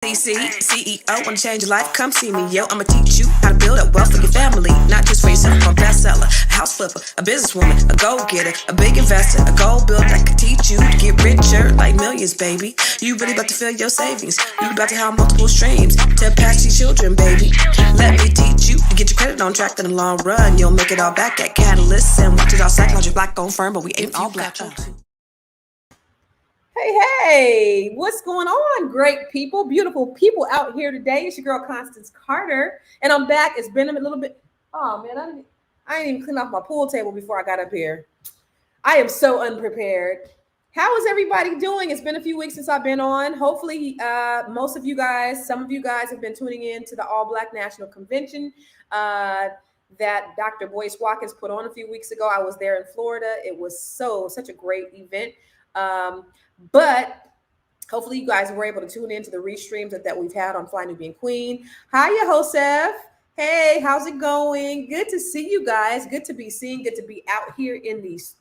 CEO, wanna change your life? Come see me, yo. I'ma teach you how to build up wealth for your family, not just for yourself. I'm a bestseller, a house flipper, a businesswoman, a go-getter, a big investor, a goal builder. I can teach you to get richer like millions, baby. You really about to fill your savings. You about to have multiple streams to pass to your children, baby. Let me teach you to get your credit on track in the long run. You'll make it all back at Catalyst and watch it all psychology black on firm, but we ain't all black. Hey, what's going on, great people, beautiful people out here today? It's your girl, Constance Carter, and I'm back. It's been a little bit. Oh, man, I didn't even clean off my pool table before I got up here. I am so unprepared. How is everybody doing? It's been a few weeks since I've been on. Hopefully, most of you guys, some of you guys have been tuning in to the All Black National Convention that Dr. Boyce Watkins put on a few weeks ago. I was there in Florida. It was such a great event. But hopefully you guys were able to tune into the restreams that we've had on Fly Nubian Queen. Hi, Joseph. Hey, how's it going? Good to see you guys. Good to be seen. Good to be out here in these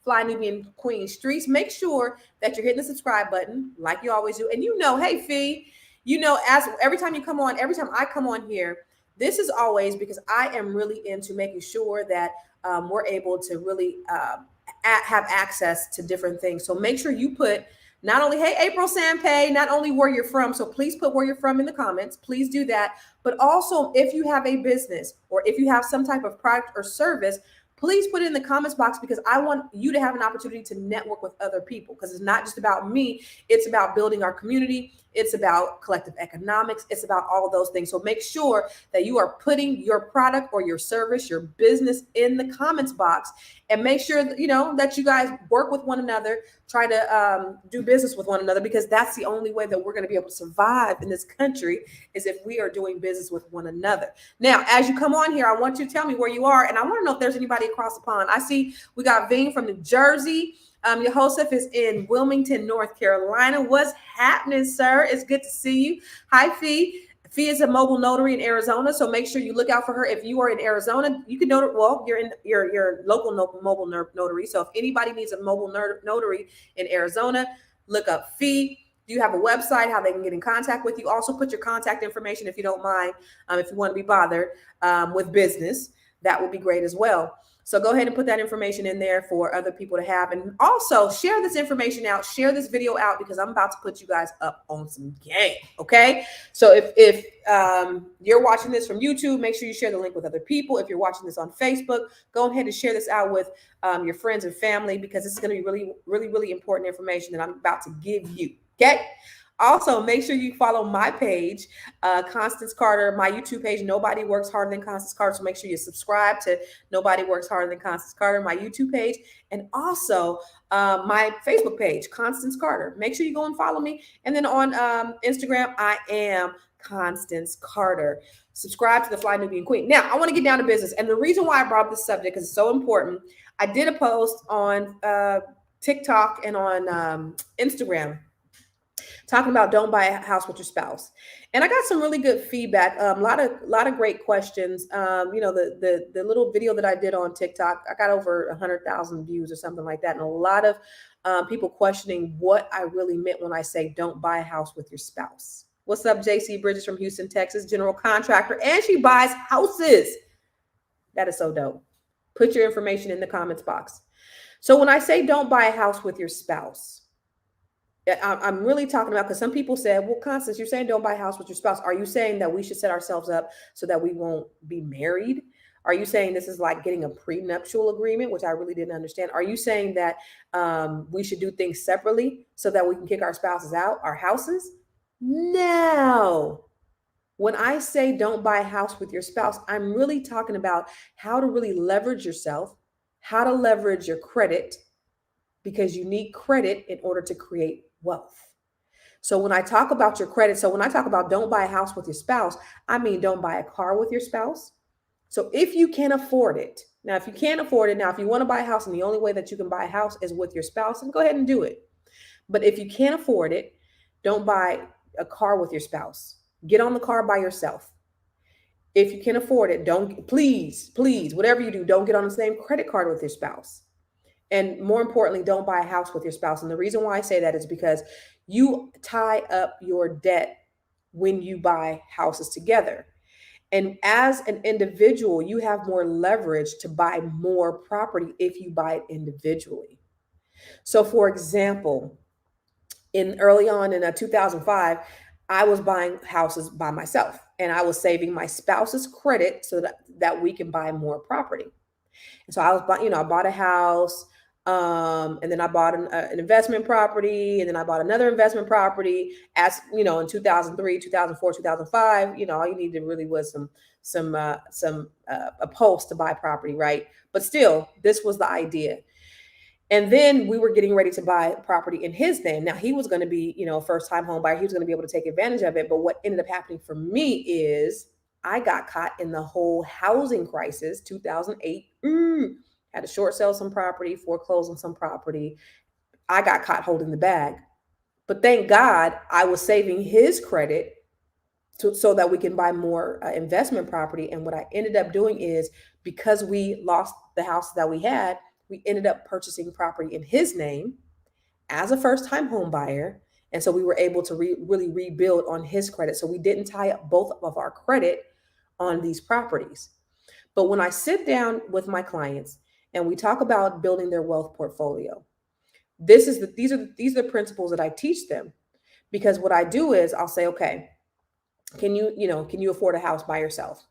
Fly Nubian Queen streets. Make sure that you're hitting the subscribe button like you always do. And hey, Fee, as every time I come on here, this is always because I am really into making sure that we're able to really have access to different things. So make sure you put not only, hey, April Sampay, not only where you're from. So please put where you're from in the comments. Please do that. But also, if you have a business or if you have some type of product or service, please put it in the comments box, because I want you to have an opportunity to network with other people, because it's not just about me. It's about building our community. It's about collective economics. It's about all of those things. So make sure that you are putting your product or your service, your business in the comments box, and make sure that, that you guys work with one another, try to do business with one another, because that's the only way that we're going to be able to survive in this country, is if we are doing business with one another. Now, as you come on here, I want you to tell me where you are, and I want to know if there's anybody across the pond. I see we got Ving from New Jersey. Joseph is in Wilmington, North Carolina. What's happening, sir? It's good to see you. Hi, Fee. Fee is a mobile notary in Arizona, so make sure you look out for her. If you are in Arizona, you can notary. Well, you're in your local mobile notary. So if anybody needs a mobile notary in Arizona, look up Fee. Do you have a website, how they can get in contact with you? Also put your contact information if you don't mind, if you want to be bothered with business. That would be great as well. So go ahead and put that information in there for other people to have. And also share this information out, share this video out, because I'm about to put you guys up on some game. Okay. So if you're watching this from YouTube, make sure you share the link with other people. If you're watching this on Facebook, go ahead and share this out with your friends and family, because this is going to be really, really, really important information that I'm about to give you. Okay. Also, make sure you follow my page, Constance Carter, my YouTube page, Nobody Works Harder Than Constance Carter. So make sure you subscribe to Nobody Works Harder Than Constance Carter, my YouTube page, and also my Facebook page, Constance Carter. Make sure you go and follow me. And then on Instagram, I am Constance Carter. Subscribe to the Fly Nubian Queen. Now, I want to get down to business. And the reason why I brought up this subject is it's so important. I did a post on TikTok and on Instagram talking about don't buy a house with your spouse. And I got some really good feedback, a lot of great questions. The little video that I did on TikTok, I got over 100,000 views or something like that. And a lot of people questioning what I really meant when I say don't buy a house with your spouse. What's up, JC Bridges from Houston, Texas, general contractor, and she buys houses. That is so dope. Put your information in the comments box. So when I say don't buy a house with your spouse, I'm really talking about, because some people said, well, Constance, you're saying don't buy a house with your spouse. Are you saying that we should set ourselves up so that we won't be married? Are you saying this is like getting a prenuptial agreement, which I really didn't understand? Are you saying that we should do things separately so that we can kick our spouses out, our houses? No. When I say don't buy a house with your spouse, I'm really talking about how to really leverage yourself, how to leverage your credit, because you need credit in order to create wealth. So when I talk about your credit, so when I talk about don't buy a house with your spouse, I mean, don't buy a car with your spouse. So if you can afford it, now, if you can't afford it, now, if you want to buy a house and the only way that you can buy a house is with your spouse, then go ahead and do it. But if you can't afford it, don't buy a car with your spouse. Get on the car by yourself. If you can afford it, please, whatever you do, don't get on the same credit card with your spouse. And more importantly, don't buy a house with your spouse. And the reason why I say that is because you tie up your debt when you buy houses together. And as an individual, you have more leverage to buy more property if you buy it individually. So, for example, in early on in 2005, I was buying houses by myself and I was saving my spouse's credit so that we can buy more property. And so I was buying, I bought a house, and then I bought an investment property, and then I bought another investment property. As in 2003, 2004, 2005, all you needed really was some a pulse to buy property, right? But still, this was the idea. And then we were getting ready to buy property in his name. Now he was going to be, a first time home buyer. He was going to be able to take advantage of it. But what ended up happening for me is I got caught in the whole housing crisis, 2008. Had to short sell some property, foreclose on some property. I got caught holding the bag. But thank God I was saving his credit so that we can buy more investment property. And what I ended up doing is, because we lost the house that we had, we ended up purchasing property in his name as a first-time home buyer. And so we were able to really rebuild on his credit. So we didn't tie up both of our credit on these properties. But when I sit down with my clients and we talk about building their wealth portfolio, these are the principles that I teach them. Because what I do is I'll say, okay, can you afford a house by yourself?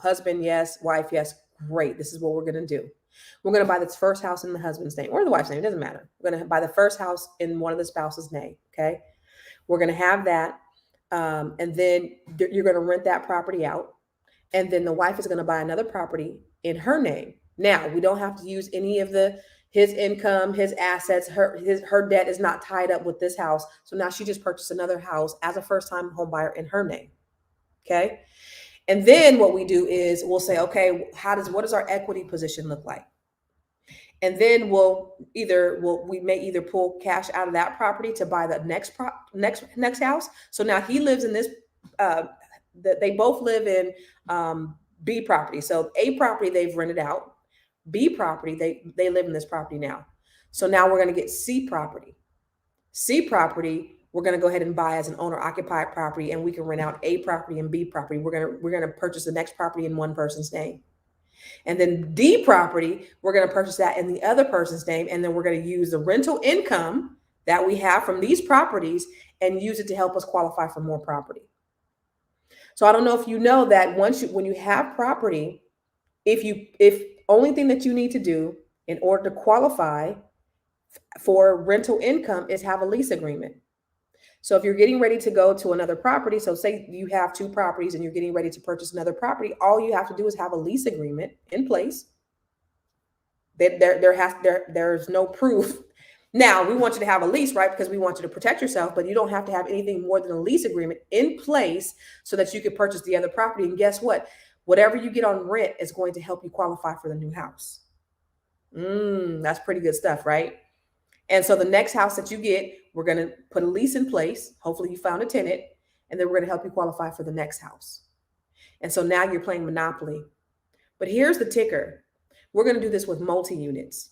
Husband, yes. Wife, yes. Great. This is what we're going to do. We're going to buy this first house in the husband's name or the wife's name. It doesn't matter. We're going to buy the first house in one of the spouse's name. Okay. We're going to have that. And then you're going to rent that property out. And then the wife is going to buy another property in her name. Now, we don't have to use any of his income, his assets, her debt is not tied up with this house. So now she just purchased another house as a first-time home buyer in her name. Okay. And then what we do is we'll say, okay, what does our equity position look like? And then we may either pull cash out of that property to buy the next house. So now he lives in this, they both live in B property. So A property they've rented out. B property, they live in this property now. So now we're going to get C property. C property, we're going to go ahead and buy as an owner occupied property, and we can rent out A property and B property. We're going to purchase the next property in one person's name. And then D property, we're going to purchase that in the other person's name. And then we're going to use the rental income that we have from these properties and use it to help us qualify for more property. So I don't know if you know that when you have property, if only thing that you need to do in order to qualify for rental income is have a lease agreement. So if you're getting ready to go to another property, so say you have two properties and you're getting ready to purchase another property, all you have to do is have a lease agreement in place. There's no proof. Now, we want you to have a lease, right? Because we want you to protect yourself, but you don't have to have anything more than a lease agreement in place so that you can purchase the other property. And guess what? Whatever you get on rent is going to help you qualify for the new house. That's pretty good stuff, right? And so the next house that you get, we're going to put a lease in place. Hopefully you found a tenant, and then we're going to help you qualify for the next house. And so now you're playing Monopoly. But here's the ticker. We're going to do this with multi-units.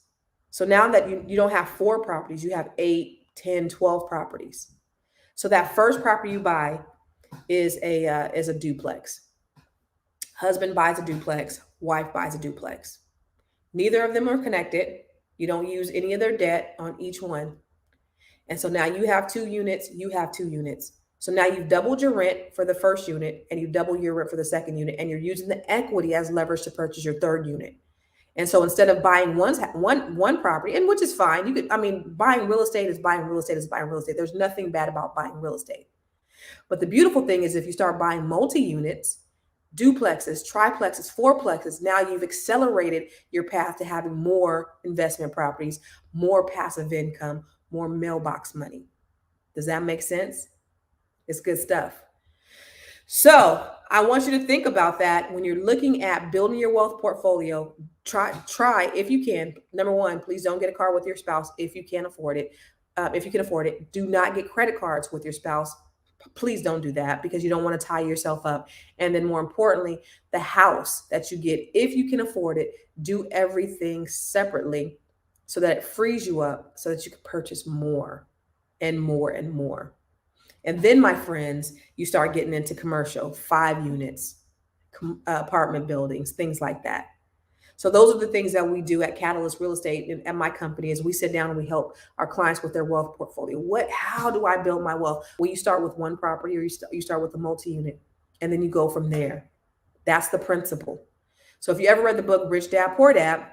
So now that you don't have 4 properties, you have 8, 10, 12 properties. So that first property you buy is a duplex. Husband buys a duplex, wife buys a duplex. Neither of them are connected. You don't use any of their debt on each one. And so now you have 2 units, you have 2 units. So now you've doubled your rent for the first unit and you double your rent for the second unit, and you're using the equity as leverage to purchase your third unit. And so instead of buying one property, and which is fine, buying real estate is buying real estate is buying real estate. There's nothing bad about buying real estate. But the beautiful thing is if you start buying multi-units, duplexes, triplexes, fourplexes, now you've accelerated your path to having more investment properties, more passive income, more mailbox money. Does that make sense? It's good stuff. So I want you to think about that when you're looking at building your wealth portfolio. Try if you can. Number one, please don't get a car with your spouse if you can't afford it. If you can afford it, do not get credit cards with your spouse. Please don't do that because you don't want to tie yourself up. And then more importantly, the house that you get, if you can afford it, do everything separately so that it frees you up so that you can purchase more and more and more. And then, my friends, you start getting into commercial, 5 units, apartment buildings, things like that. So those are the things that we do at Catalyst Real Estate and at my company is we sit down and we help our clients with their wealth portfolio. How do I build my wealth? Well, you start with one property or you start with a multi-unit and then you go from there. That's the principle. So if you ever read the book, Rich Dad, Poor Dad,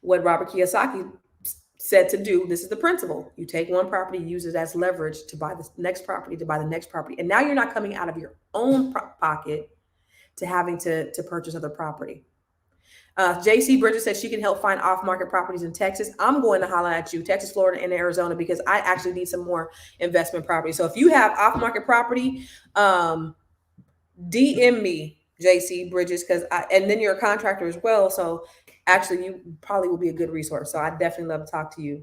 what Robert Kiyosaki said to do, this is the principle. You take one property, use it as leverage to buy the next property, to buy the next property. And now you're not coming out of your own pocket to having to purchase other property. JC Bridges says she can help find off-market properties in Texas. I'm going to holler at you, Texas, Florida, and Arizona, because I actually need some more investment property. So if you have off-market property, DM me, JC Bridges, and then you're a contractor as well. So actually, you probably will be a good resource. So I definitely love to talk to you.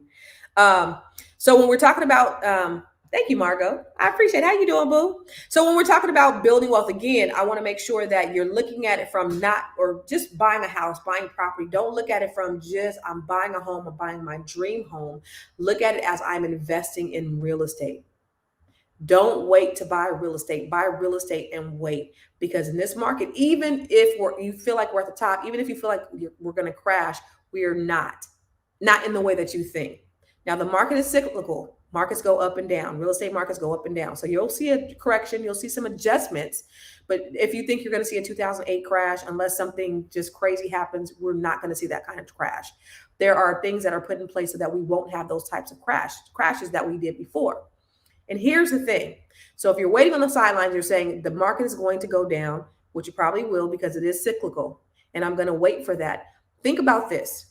So when we're talking about thank you, Margot. I appreciate it. How you doing, boo? So when we're talking about building wealth, again, I want to make sure that you're looking at it from or just buying a house, buying property. Don't look at it from just, I'm buying a home, I'm buying my dream home. Look at it as I'm investing in real estate. Don't wait to buy real estate. Buy real estate and wait. Because in this market, even if you feel like we're at the top, even if you feel like we're going to crash, we are not in the way that you think. Now, the market is cyclical. Markets go up and down. Real estate markets go up and down. So you'll see a correction. You'll see some adjustments. But if you think you're going to see a 2008 crash, unless something just crazy happens, we're not going to see that kind of crash. There are things that are put in place so that we won't have those types of crashes that we did before. And here's the thing. So if you're waiting on the sidelines, you're saying the market is going to go down, which you probably will because it is cyclical. And I'm going to wait for that. Think about this.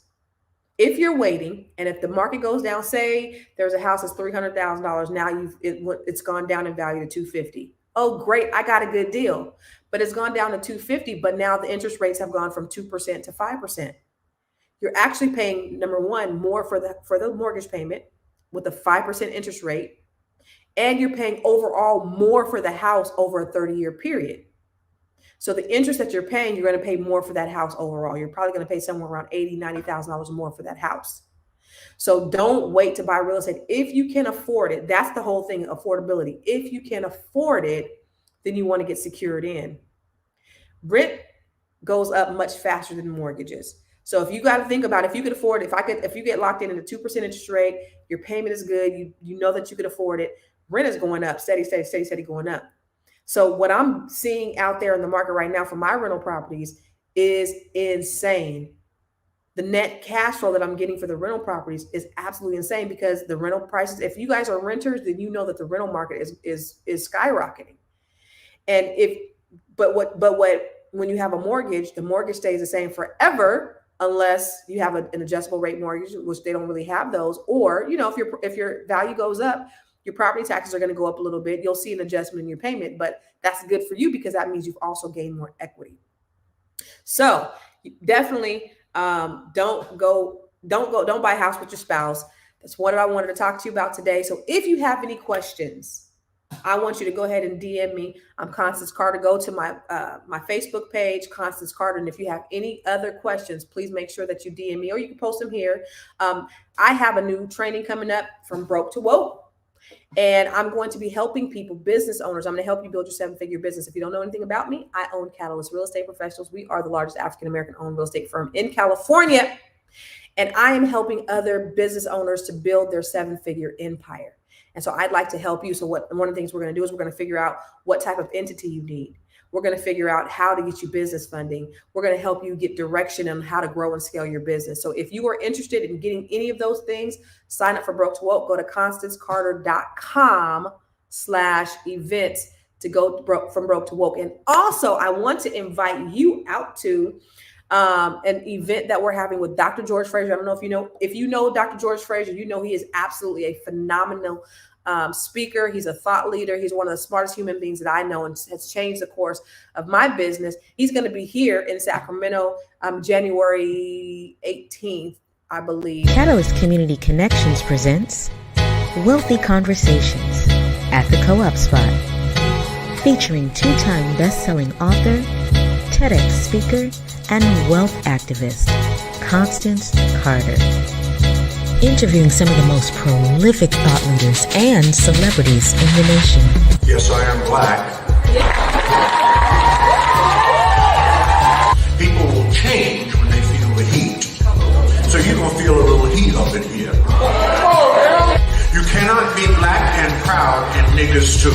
If you're waiting, and if the market goes down, say there's a house that's $300,000, now it's gone down in value to $250,000. Oh, great, I got a good deal. But it's gone down to $250,000, but now the interest rates have gone from 2% to 5%. You're actually paying, number one, more for the mortgage payment with a 5% interest rate, and you're paying overall more for the house over a 30-year period. So the interest that you're paying, you're going to pay more for that house overall. You're probably going to pay somewhere around $80,000, $90,000 more for that house. So don't wait to buy real estate. If you can afford it, that's the whole thing, affordability. If you can afford it, then you want to get secured in. Rent goes up much faster than mortgages. So if you got to think about if you could afford it, if you get locked in at a 2% interest rate, your payment is good, you know that you could afford it, rent is going up, steady going up. So what I'm seeing out there in the market right now for my rental properties is insane. The net cash flow that I'm getting for the rental properties is absolutely insane because the rental prices, if you guys are renters, then you know that the rental market is skyrocketing. And when you have a mortgage, the mortgage stays the same forever unless you have an adjustable rate mortgage, which they don't really have those. Or, if your value goes up, your property taxes are going to go up a little bit. You'll see an adjustment in your payment, but that's good for you because that means you've also gained more equity. So definitely don't buy a house with your spouse. That's what I wanted to talk to you about today. So if you have any questions, I want you to go ahead and DM me. I'm Constance Carter. Go to my Facebook page, Constance Carter. And if you have any other questions, please make sure that you DM me or you can post them here. I have a new training coming up from Broke to Woke. And I'm going to be helping people, business owners. I'm going to help you build your 7-figure business. If you don't know anything about me, I own Catalyst Real Estate Professionals. We are the largest African-American owned real estate firm in California. And I am helping other business owners to build their 7-figure empire. And so I'd like to help you. So one of the things we're going to do is we're going to figure out what type of entity you need. We're going to figure out how to get you business funding. We're going to help you get direction on how to grow and scale your business. So if you are interested in getting any of those things, sign up for Broke to Woke. Go to ConstanceCarter.com/events to go from Broke to Woke. And also, I want to invite you out to an event that we're having with Dr. George Frazier. I don't know if you know Dr. George Frazier, he is absolutely a phenomenal speaker. He's a thought leader. He's one of the smartest human beings that I know and has changed the course of my business. He's going to be here in Sacramento, January 18th, I believe. Catalyst Community Connections presents Wealthy Conversations at the Co-op Spot, featuring 2-time best-selling author, TEDx speaker, and wealth activist, Constance Carter. interviewing some of the most prolific thought leaders and celebrities in the nation. Yes, I am black. People will change when they feel the heat. So you're going to feel a little heat up in here. You cannot be black and proud and niggas too.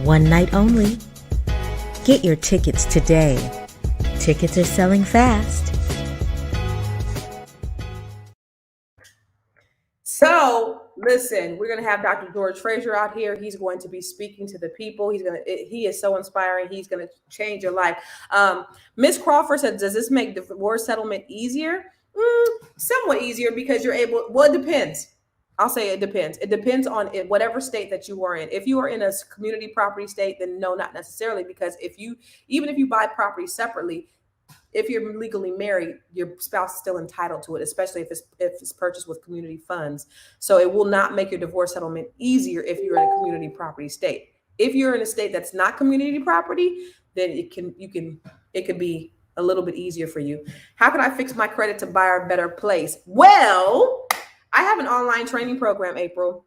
One night only. Get your tickets today. Tickets are selling fast. So listen, we're going to have Dr. George Frazier out here. He's going to be speaking to the people. He is so inspiring. He's going to change your life. Miss Crawford said, does this make divorce settlement easier? Somewhat easier because you're able, well, it depends. I'll say it depends. It depends on whatever state that you are in. If you are in a community property state, then no, not necessarily, because even if you buy property separately, if you're legally married, your spouse is still entitled to it, especially if it's purchased with community funds. So it will not make your divorce settlement easier if you're in a community property state. If you're in a state that's not community property, then it could be a little bit easier for you. How can I fix my credit to buy a better place? Well, I have an online training program, April.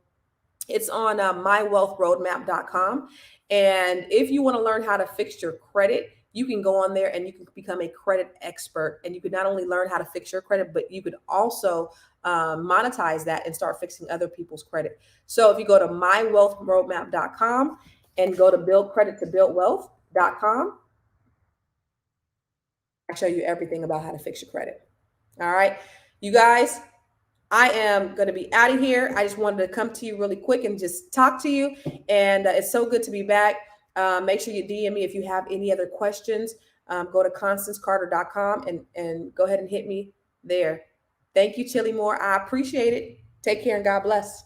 It's on mywealthroadmap.com. And if you want to learn how to fix your credit, you can go on there and you can become a credit expert. And you could not only learn how to fix your credit, but you could also monetize that and start fixing other people's credit. So if you go to mywealthroadmap.com and go to buildcredittobuildwealth.com, I show you everything about how to fix your credit. All right, you guys, I am going to be out of here. I just wanted to come to you really quick and just talk to you. And it's so good to be back. Make sure you DM me if you have any other questions. Go to constancecarter.com and go ahead and hit me there. Thank you, Chili Moore. I appreciate it. Take care and God bless.